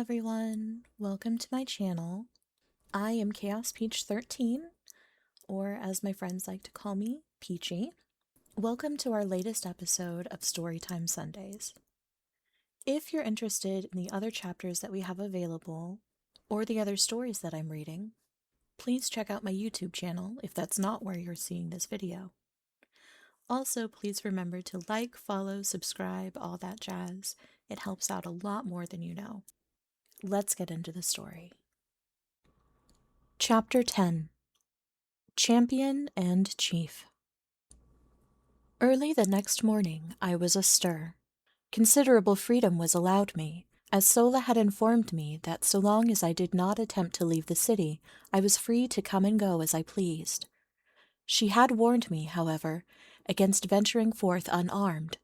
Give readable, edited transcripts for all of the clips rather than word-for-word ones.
everyone, welcome to my channel. I am Chaos Peach 13, or as my friends like to call me, Peachy. Welcome to our latest episode of Storytime Sundays. If you're interested in the other chapters that we have available, or the other stories that I'm reading, please check out my YouTube channel if that's not where you're seeing this video. Also, please remember to like, follow, subscribe, all that jazz. It helps out a lot more than you know. Let's get into the story. Chapter 10. Champion and Chief. Early the next morning, I was astir. Considerable freedom was allowed me, as Sola had informed me that so long as I did not attempt to leave the city, I was free to come and go as I pleased. She had warned me, however, against venturing forth unarmed,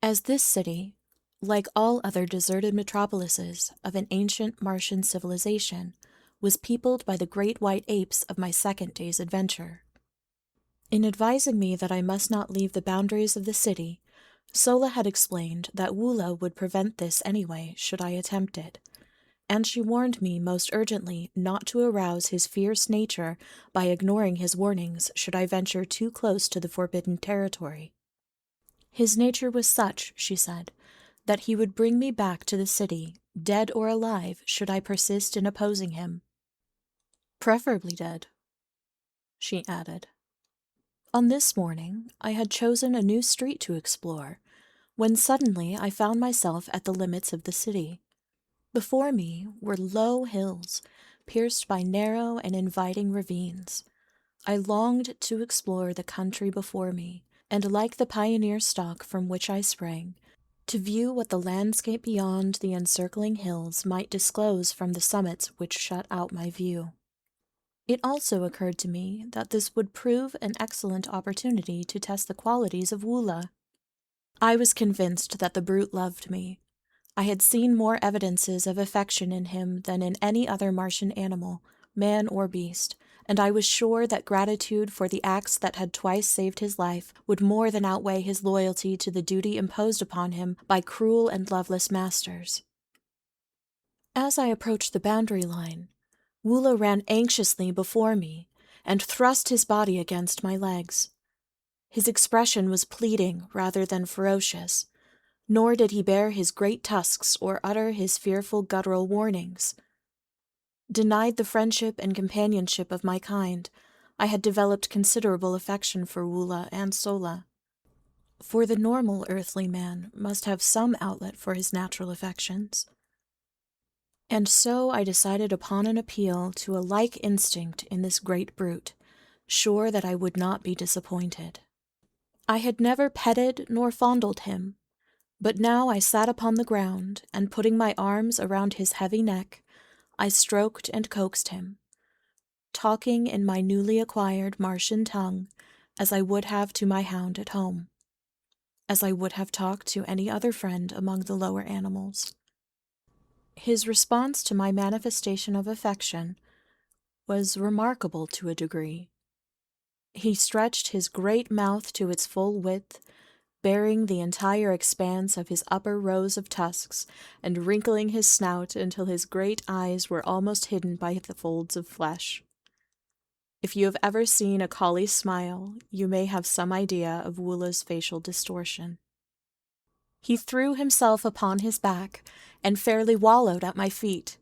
as this city, like all other deserted metropolises of an ancient Martian civilization, was peopled by the great white apes of my second day's adventure. In advising me that I must not leave the boundaries of the city, Sola had explained that Woola would prevent this anyway should I attempt it, and she warned me most urgently not to arouse his fierce nature by ignoring his warnings should I venture too close to the forbidden territory. His nature was such, she said, that he would bring me back to the city, dead or alive, should I persist in opposing him. Preferably dead, she added. On this morning, I had chosen a new street to explore, when suddenly I found myself at the limits of the city. Before me were low hills, pierced by narrow and inviting ravines. I longed to explore the country before me, and like the pioneer stock from which I sprang, to view what the landscape beyond the encircling hills might disclose from the summits which shut out my view. It also occurred to me that this would prove an excellent opportunity to test the qualities of Woola. I was convinced that the brute loved me. I had seen more evidences of affection in him than in any other Martian animal, man or beast, and I was sure that gratitude for the acts that had twice saved his life would more than outweigh his loyalty to the duty imposed upon him by cruel and loveless masters. As I approached the boundary line, Woola ran anxiously before me and thrust his body against my legs. His expression was pleading rather than ferocious, nor did he bare his great tusks or utter his fearful guttural warnings. Denied the friendship and companionship of my kind, I had developed considerable affection for Woola and Sola. For the normal earthly man must have some outlet for his natural affections. And so I decided upon an appeal to a like instinct in this great brute, sure that I would not be disappointed. I had never petted nor fondled him, but now I sat upon the ground, and putting my arms around his heavy neck, I stroked and coaxed him, talking in my newly acquired Martian tongue as I would have to my hound at home, as I would have talked to any other friend among the lower animals. His response to my manifestation of affection was remarkable to a degree. He stretched his great mouth to its full width, baring the entire expanse of his upper rows of tusks, and wrinkling his snout until his great eyes were almost hidden by the folds of flesh. If you have ever seen a collie smile, you may have some idea of Woola's facial distortion. He threw himself upon his back and fairly wallowed at my feet,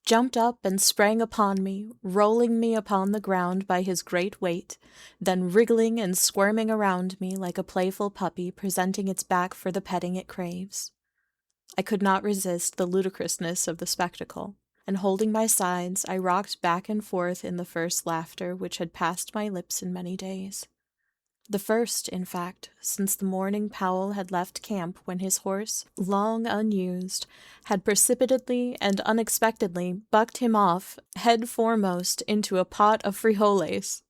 jumped up and sprang upon me, rolling me upon the ground by his great weight, then wriggling and squirming around me like a playful puppy presenting its back for the petting it craves. I could not resist the ludicrousness of the spectacle, and holding my sides, I rocked back and forth in the first laughter which had passed my lips in many days. The first, in fact, since the morning Powell had left camp when his horse, long unused, had precipitately and unexpectedly bucked him off, head foremost, into a pot of frijoles.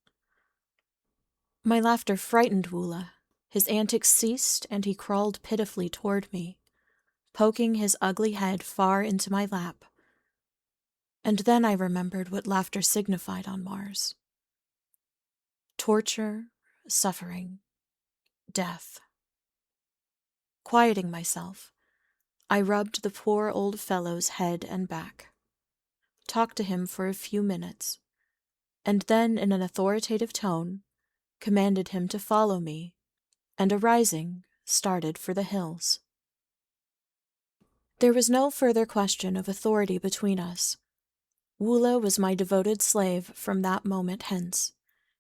My laughter frightened Woola. His antics ceased, and he crawled pitifully toward me, poking his ugly head far into my lap. And then I remembered what laughter signified on Mars. Torture, suffering, death. Quieting myself, I rubbed the poor old fellow's head and back, talked to him for a few minutes, and then in an authoritative tone commanded him to follow me, and arising, started for the hills. There was no further question of authority between us. Woola was my devoted slave from that moment hence,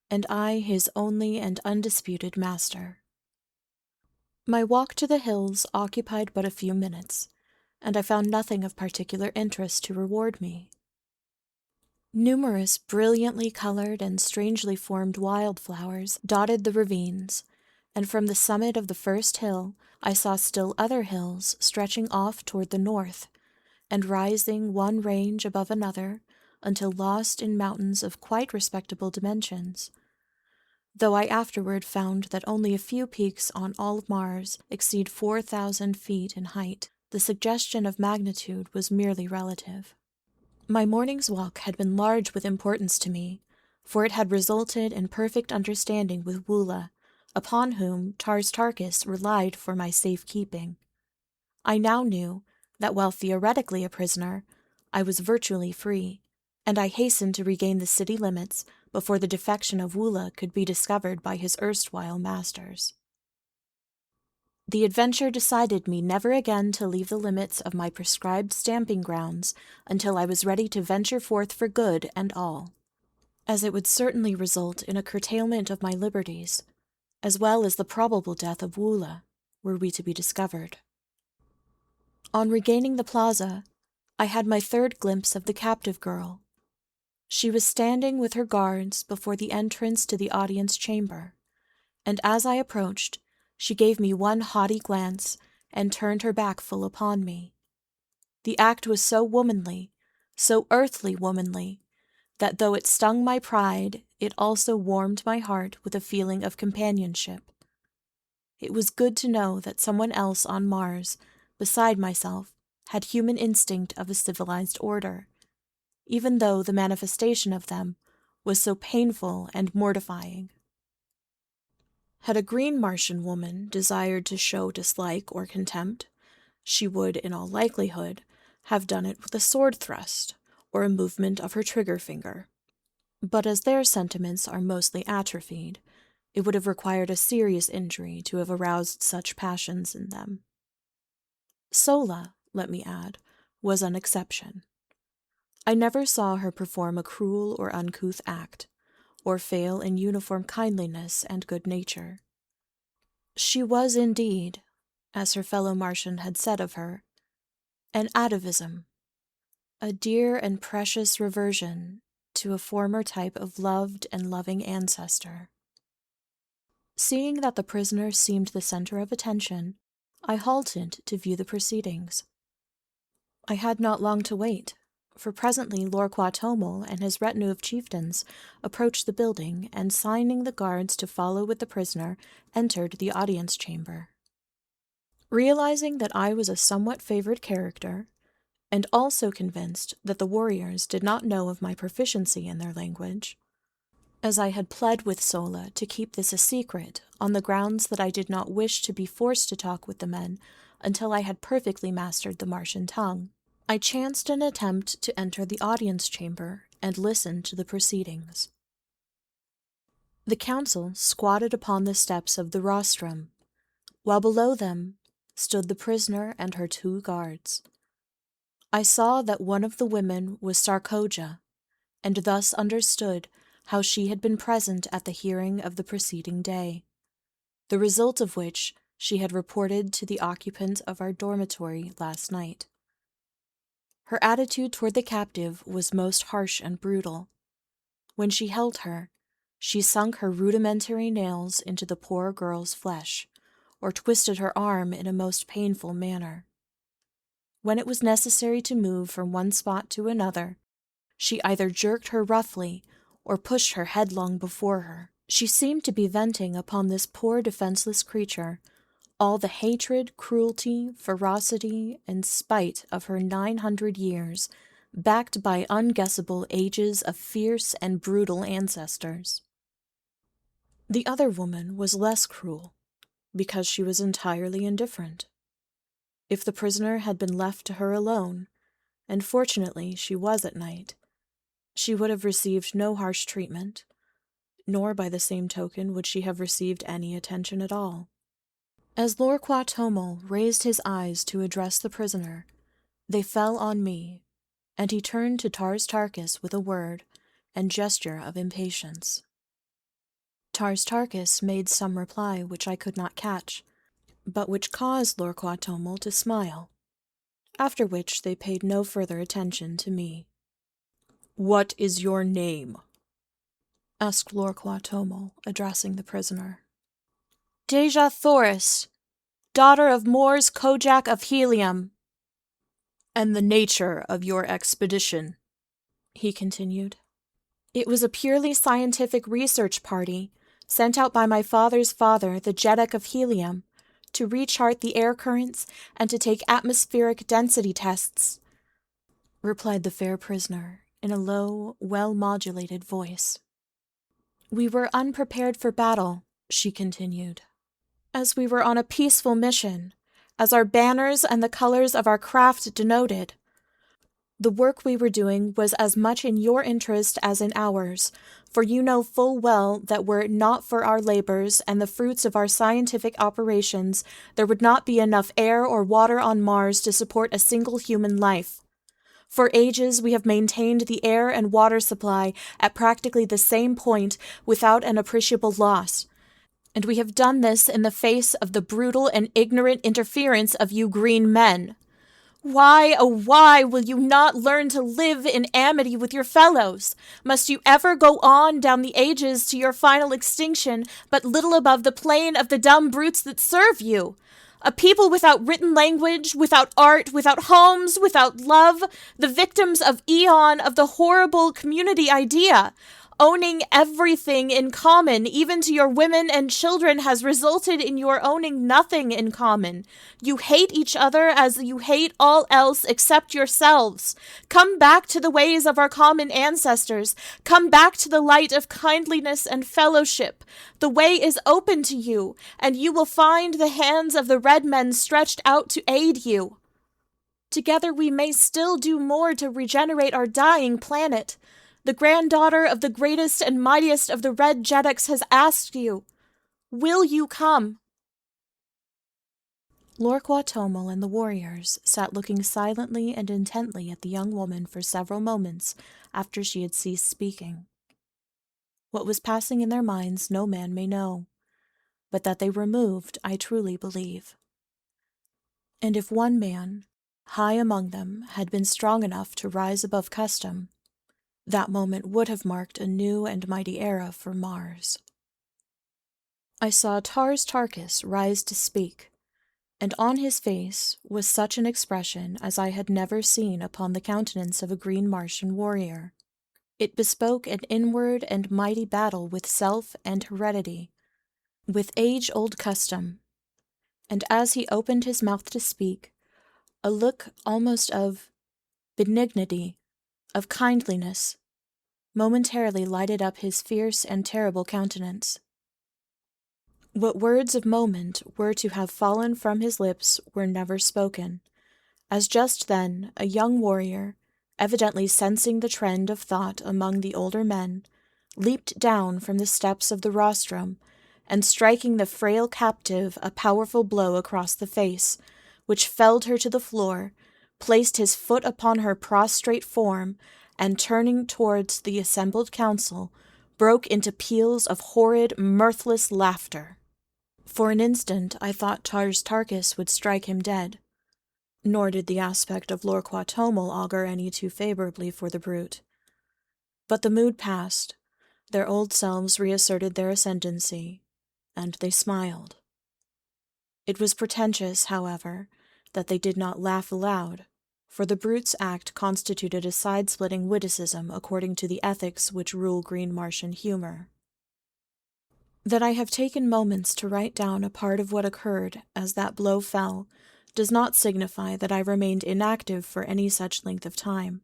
and I his only and undisputed master. My walk to the hills occupied but a few minutes, and I found nothing of particular interest to reward me. Numerous brilliantly colored and strangely formed wildflowers dotted the ravines, and from the summit of the first hill I saw still other hills stretching off toward the north, and rising one range above another until lost in mountains of quite respectable dimensions, though I afterward found that only a few peaks on all Mars exceed 4,000 feet in height. The suggestion of magnitude was merely relative. My morning's walk had been large with importance to me, for it had resulted in perfect understanding with Woola, upon whom Tars Tarkas relied for my safekeeping. I now knew that while theoretically a prisoner, I was virtually free, and I hastened to regain the city limits before the defection of Woola could be discovered by his erstwhile masters. The adventure decided me never again to leave the limits of my prescribed stamping grounds until I was ready to venture forth for good and all, as it would certainly result in a curtailment of my liberties, as well as the probable death of Woola, were we to be discovered. On regaining the plaza, I had my third glimpse of the captive girl. She was standing with her guards before the entrance to the audience chamber, and as I approached, she gave me one haughty glance and turned her back full upon me. The act was so womanly, so earthly womanly, that though it stung my pride, it also warmed my heart with a feeling of companionship. It was good to know that someone else on Mars, beside myself, had human instinct of a civilized order, even though the manifestation of them was so painful and mortifying. Had a green Martian woman desired to show dislike or contempt, she would, in all likelihood, have done it with a sword thrust or a movement of her trigger finger. But as their sentiments are mostly atrophied, it would have required a serious injury to have aroused such passions in them. Sola, let me add, was an exception. I never saw her perform a cruel or uncouth act, or fail in uniform kindliness and good nature. She was indeed, as her fellow Martian had said of her, an atavism, a dear and precious reversion to a former type of loved and loving ancestor. Seeing that the prisoner seemed the center of attention, I halted to view the proceedings. I had not long to wait, for presently Lord Quatomel and his retinue of chieftains approached the building and, signing the guards to follow with the prisoner, entered the audience chamber. Realizing that I was a somewhat favored character, and also convinced that the warriors did not know of my proficiency in their language, as I had pled with Sola to keep this a secret on the grounds that I did not wish to be forced to talk with the men until I had perfectly mastered the Martian tongue, I chanced an attempt to enter the audience chamber and listen to the proceedings. The council squatted upon the steps of the rostrum, while below them stood the prisoner and her 2 guards. I saw that one of the women was Sarkoja, and thus understood how she had been present at the hearing of the preceding day, the result of which she had reported to the occupant of our dormitory last night. Her attitude toward the captive was most harsh and brutal. When she held her, she sunk her rudimentary nails into the poor girl's flesh, or twisted her arm in a most painful manner. When it was necessary to move from one spot to another, she either jerked her roughly or pushed her headlong before her. She seemed to be venting upon this poor defenseless creature all the hatred, cruelty, ferocity, and spite of her 900 years, backed by unguessable ages of fierce and brutal ancestors. The other woman was less cruel, because she was entirely indifferent. If the prisoner had been left to her alone, and fortunately she was at night, she would have received no harsh treatment, nor by the same token would she have received any attention at all. As Lorqua Tomol raised his eyes to address the prisoner, they fell on me, and he turned to Tars Tarkas with a word and gesture of impatience. Tars Tarkas made some reply which I could not catch, but which caused Lorqua Tomol to smile, after which they paid no further attention to me. "What is your name?" asked Lorqua Tomol, addressing the prisoner. "Deja Thoris, daughter of Mors Kojak of Helium." "And the nature of your expedition?" he continued. "It was a purely scientific research party, sent out by my father's father, the Jeddak of Helium, to rechart the air currents and to take atmospheric density tests," replied the fair prisoner in a low, well-modulated voice. "We were unprepared for battle," she continued, "as we were on a peaceful mission, as our banners and the colors of our craft denoted. The work we were doing was as much in your interest as in ours, for you know full well that were it not for our labors and the fruits of our scientific operations, there would not be enough air or water on Mars to support a single human life. For ages we have maintained the air and water supply at practically the same point without an appreciable loss, and we have done this in the face of the brutal and ignorant interference of you green men. Why, oh why, will you not learn to live in amity with your fellows? Must you ever go on down the ages to your final extinction, but little above the plane of the dumb brutes that serve you? A people without written language, without art, without homes, without love, the victims of eon of the horrible community idea. Owning everything in common, even to your women and children, has resulted in your owning nothing in common. You hate each other as you hate all else except yourselves. Come back to the ways of our common ancestors. Come back to the light of kindliness and fellowship. The way is open to you, and you will find the hands of the red men stretched out to aid you. Together we may still do more to regenerate our dying planet. The granddaughter of the greatest and mightiest of the Red Jeddaks has asked you. Will you come?" Lorqua Tomol and the warriors sat looking silently and intently at the young woman for several moments after she had ceased speaking. What was passing in their minds no man may know, but that they were moved, I truly believe. And if one man, high among them, had been strong enough to rise above custom, that moment would have marked a new and mighty era for Mars. I saw Tars Tarkas rise to speak, and on his face was such an expression as I had never seen upon the countenance of a green Martian warrior. It bespoke an inward and mighty battle with self and heredity, with age-old custom, and as he opened his mouth to speak, a look almost of benignity, of kindliness, momentarily lighted up his fierce and terrible countenance. What words of moment were to have fallen from his lips were never spoken, as just then a young warrior, evidently sensing the trend of thought among the older men, leaped down from the steps of the rostrum, and striking the frail captive a powerful blow across the face, which felled her to the floor, placed his foot upon her prostrate form, and turning towards the assembled council, broke into peals of horrid, mirthless laughter. For an instant I thought Tars Tarkas would strike him dead, nor did the aspect of Lorqua Tomol augur any too favorably for the brute. But the mood passed, their old selves reasserted their ascendancy, and they smiled. It was portentous, however, that they did not laugh aloud, for the brute's act constituted a side-splitting witticism according to the ethics which rule green Martian humor. That I have taken moments to write down a part of what occurred as that blow fell does not signify that I remained inactive for any such length of time.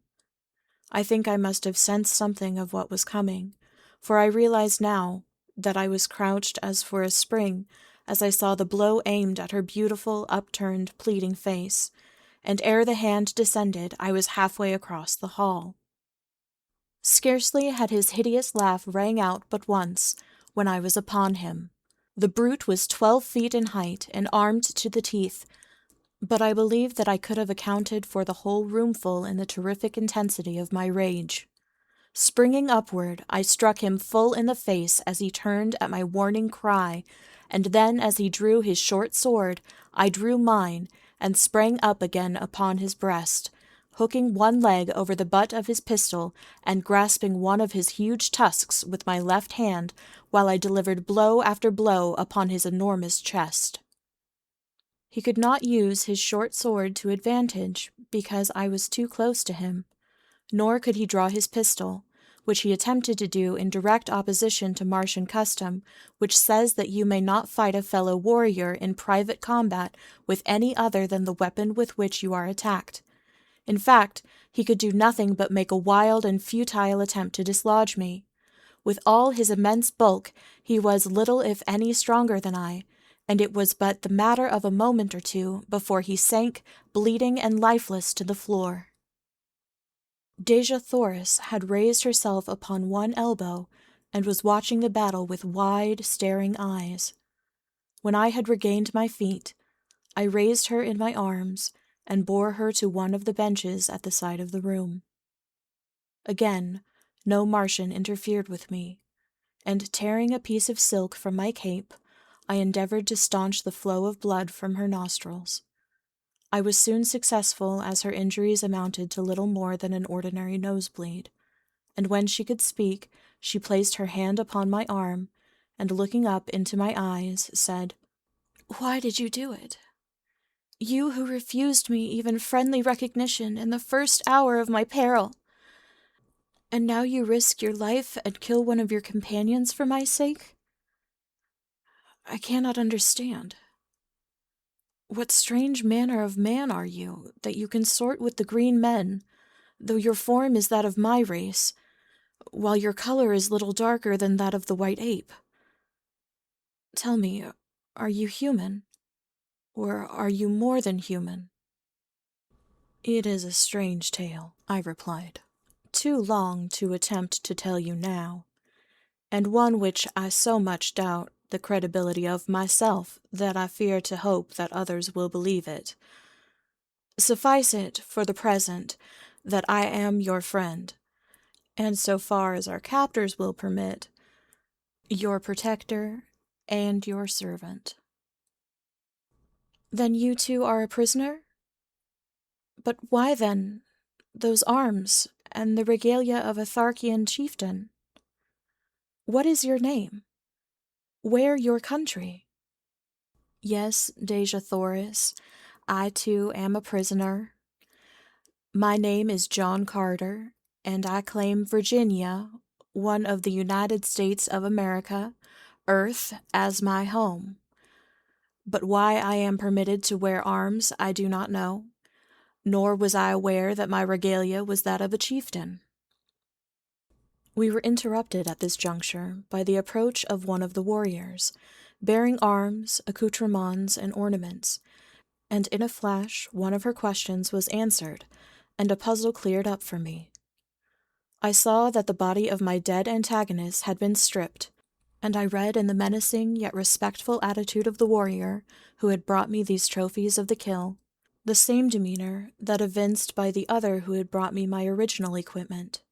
I think I must have sensed something of what was coming, for I realize now that I was crouched as for a spring as I saw the blow aimed at her beautiful, upturned, pleading face, and ere the hand descended, I was halfway across the hall. Scarcely had his hideous laugh rang out but once, when I was upon him. The brute was 12 feet in height and armed to the teeth, but I believe that I could have accounted for the whole roomful in the terrific intensity of my rage. Springing upward, I struck him full in the face as he turned at my warning cry, and then as he drew his short sword, I drew mine and sprang up again upon his breast, hooking one leg over the butt of his pistol and grasping one of his huge tusks with my left hand while I delivered blow after blow upon his enormous chest. He could not use his short sword to advantage because I was too close to him, nor could he draw his pistol, which he attempted to do in direct opposition to Martian custom, which says that you may not fight a fellow warrior in private combat with any other than the weapon with which you are attacked. In fact, he could do nothing but make a wild and futile attempt to dislodge me. With all his immense bulk, he was little if any stronger than I, and it was but the matter of a moment or two before he sank, bleeding and lifeless, to the floor. Dejah Thoris had raised herself upon one elbow and was watching the battle with wide, staring eyes. When I had regained my feet, I raised her in my arms and bore her to one of the benches at the side of the room. Again, no Martian interfered with me, and tearing a piece of silk from my cape, I endeavored to staunch the flow of blood from her nostrils. I was soon successful, as her injuries amounted to little more than an ordinary nosebleed, and when she could speak, she placed her hand upon my arm, and looking up into my eyes, said, "Why did you do it? You who refused me even friendly recognition in the first hour of my peril. And now you risk your life and kill one of your companions for my sake? I cannot understand. What strange manner of man are you, that you consort with the green men, though your form is that of my race, while your color is little darker than that of the white ape? Tell me, are you human? Or are you more than human?" "It is a strange tale," I replied. "Too long to attempt to tell you now, and one which I so much doubt the credibility of myself that I fear to hope that others will believe it. Suffice it, for the present, that I am your friend, and so far as our captors will permit, your protector and your servant." "Then you too are a prisoner? But why, then, those arms and the regalia of a Tharkian chieftain? What is your name? Where your country?" "Yes, Dejah Thoris, I too am a prisoner. My name is John Carter, and I claim Virginia, one of the United States of America, Earth, as my home. But why I am permitted to wear arms I do not know, nor was I aware that my regalia was that of a chieftain." We were interrupted at this juncture by the approach of one of the warriors, bearing arms, accoutrements, and ornaments, and in a flash one of her questions was answered, and a puzzle cleared up for me. I saw that the body of my dead antagonist had been stripped, and I read in the menacing yet respectful attitude of the warrior who had brought me these trophies of the kill the same demeanor that evinced by the other who had brought me my original equipment.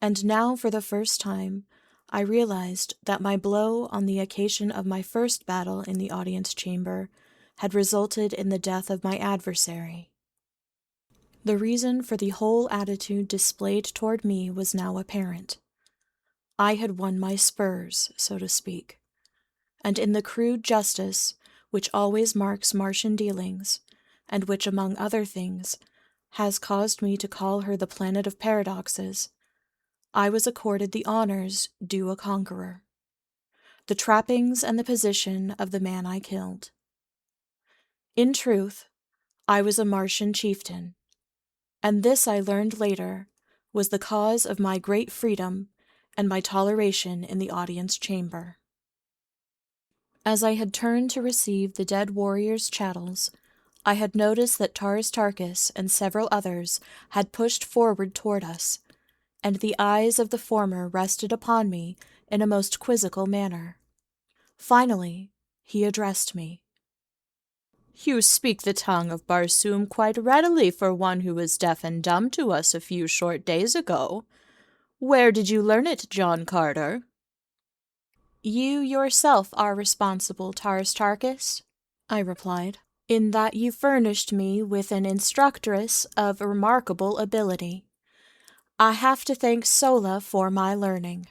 And now, for the first time, I realized that my blow on the occasion of my first battle in the audience chamber had resulted in the death of my adversary. The reason for the whole attitude displayed toward me was now apparent. I had won my spurs, so to speak, and in the crude justice which always marks Martian dealings, and which, among other things, has caused me to call her the planet of paradoxes, I was accorded the honors due a conqueror, the trappings and the position of the man I killed. In truth, I was a Martian chieftain, and this I learned later was the cause of my great freedom and my toleration in the audience chamber. As I had turned to receive the dead warrior's chattels, I had noticed that Taurus Tarkus and several others had pushed forward toward us, and the eyes of the former rested upon me in a most quizzical manner. Finally, he addressed me. "You speak the tongue of Barsoom quite readily for one who was deaf and dumb to us a few short days ago. Where did you learn it, John Carter?" "You yourself are responsible, Taurus Tarkus," I replied, "in that you furnished me with an instructress of remarkable ability. I have to thank Sola for my learning."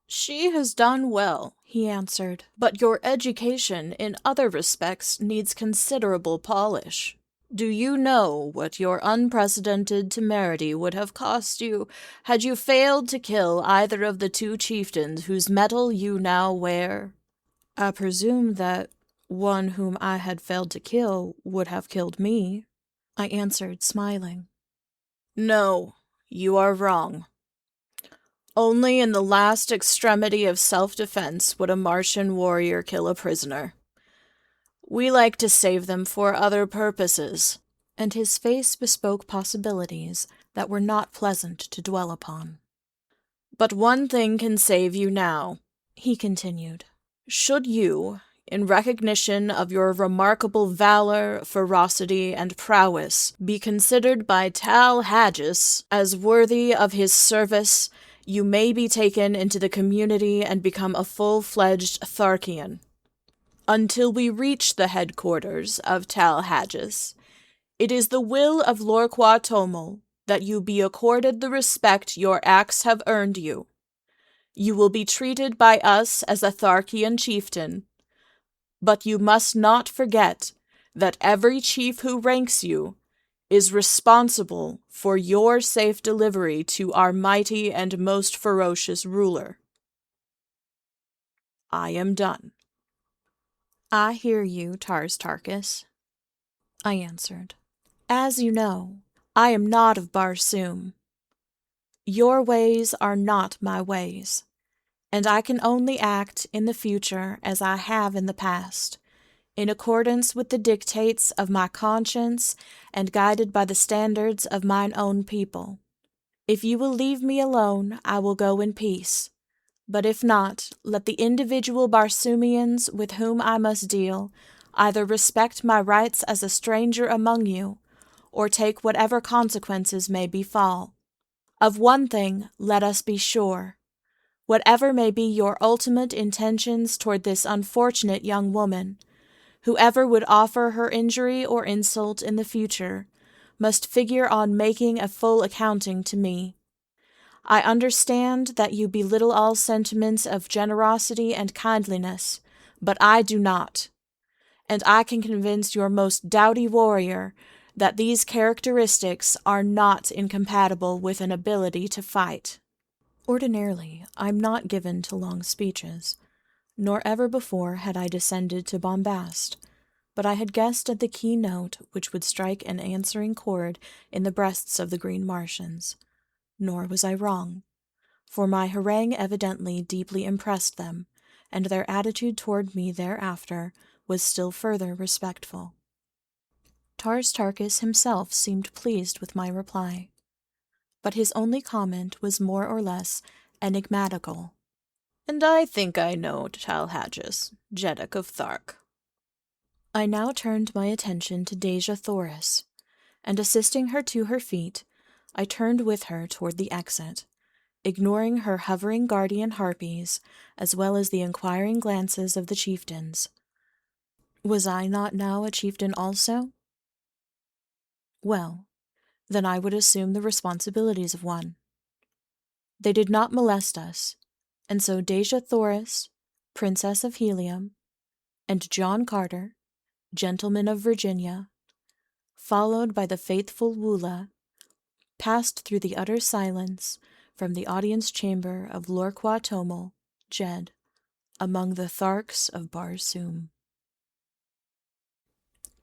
"She has done well," he answered, "but your education in other respects needs considerable polish. Do you know what your unprecedented temerity would have cost you had you failed to kill either of the two chieftains whose metal you now wear?" "I presume that one whom I had failed to kill would have killed me," I answered, smiling. "No, you are wrong. Only in the last extremity of self-defense would a Martian warrior kill a prisoner. We like to save them for other purposes." And his face bespoke possibilities that were not pleasant to dwell upon. "But one thing can save you now," he continued. "Should you, in recognition of your remarkable valor, ferocity, and prowess, be considered by Tal Hagis as worthy of his service, you may be taken into the community and become a full-fledged Tharkian. Until we reach the headquarters of Tal Hagis, it is the will of Lorqua Tomol that you be accorded the respect your acts have earned you. You will be treated by us as a Tharkian chieftain, but you must not forget that every chief who ranks you is responsible for your safe delivery to our mighty and most ferocious ruler. I am done." "I hear you, Taurus Tarkus," I answered. "As you know, I am not of Barsoom. Your ways are not my ways, and I can only act in the future as I have in the past, in accordance with the dictates of my conscience and guided by the standards of mine own people. If you will leave me alone, I will go in peace, but if not, let the individual Barsoomians with whom I must deal either respect my rights as a stranger among you, or take whatever consequences may befall. Of one thing let us be sure. Whatever may be your ultimate intentions toward this unfortunate young woman, whoever would offer her injury or insult in the future must figure on making a full accounting to me. I understand that you belittle all sentiments of generosity and kindliness, but I do not, and I can convince your most doughty warrior that these characteristics are not incompatible with an ability to fight." Ordinarily, I'm not given to long speeches, nor ever before had I descended to bombast, but I had guessed at the key note which would strike an answering chord in the breasts of the Green Martians. Nor was I wrong, for my harangue evidently deeply impressed them, and their attitude toward me thereafter was still further respectful. Taurus Tarkus himself seemed pleased with my reply, but his only comment was more or less enigmatical. "And I think I know Tal Hagis, Jeddak of Thark." I now turned my attention to Deja Thoris, and assisting her to her feet, I turned with her toward the exit, ignoring her hovering guardian harpies, as well as the inquiring glances of the chieftains. Was I not now a chieftain also? Well, then I would assume the responsibilities of one. They did not molest us, and so Deja Thoris, Princess of Helium, and John Carter, Gentleman of Virginia, followed by the faithful Woola, passed through the utter silence from the audience chamber of Lorqua Tomol, Jed, among the Tharks of Barsoom.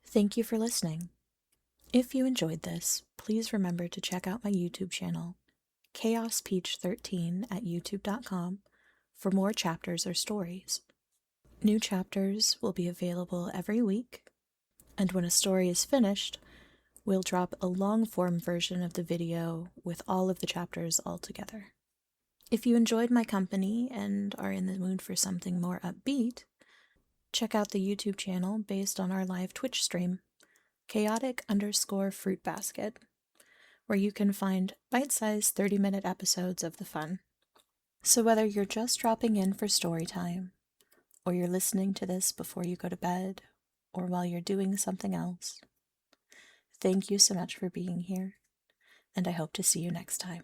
Thank you for listening. If you enjoyed this, please remember to check out my YouTube channel, ChaosPeach13 at youtube.com, for more chapters or stories. New chapters will be available every week, and when a story is finished, we'll drop a long-form version of the video with all of the chapters all together. If you enjoyed my company and are in the mood for something more upbeat, check out the YouTube channel based on our live Twitch stream, chaotic_fruit basket, where you can find bite-sized 30-minute episodes of the fun. So whether you're just dropping in for story time, or you're listening to this before you go to bed, or while you're doing something else, thank you so much for being here, and I hope to see you next time.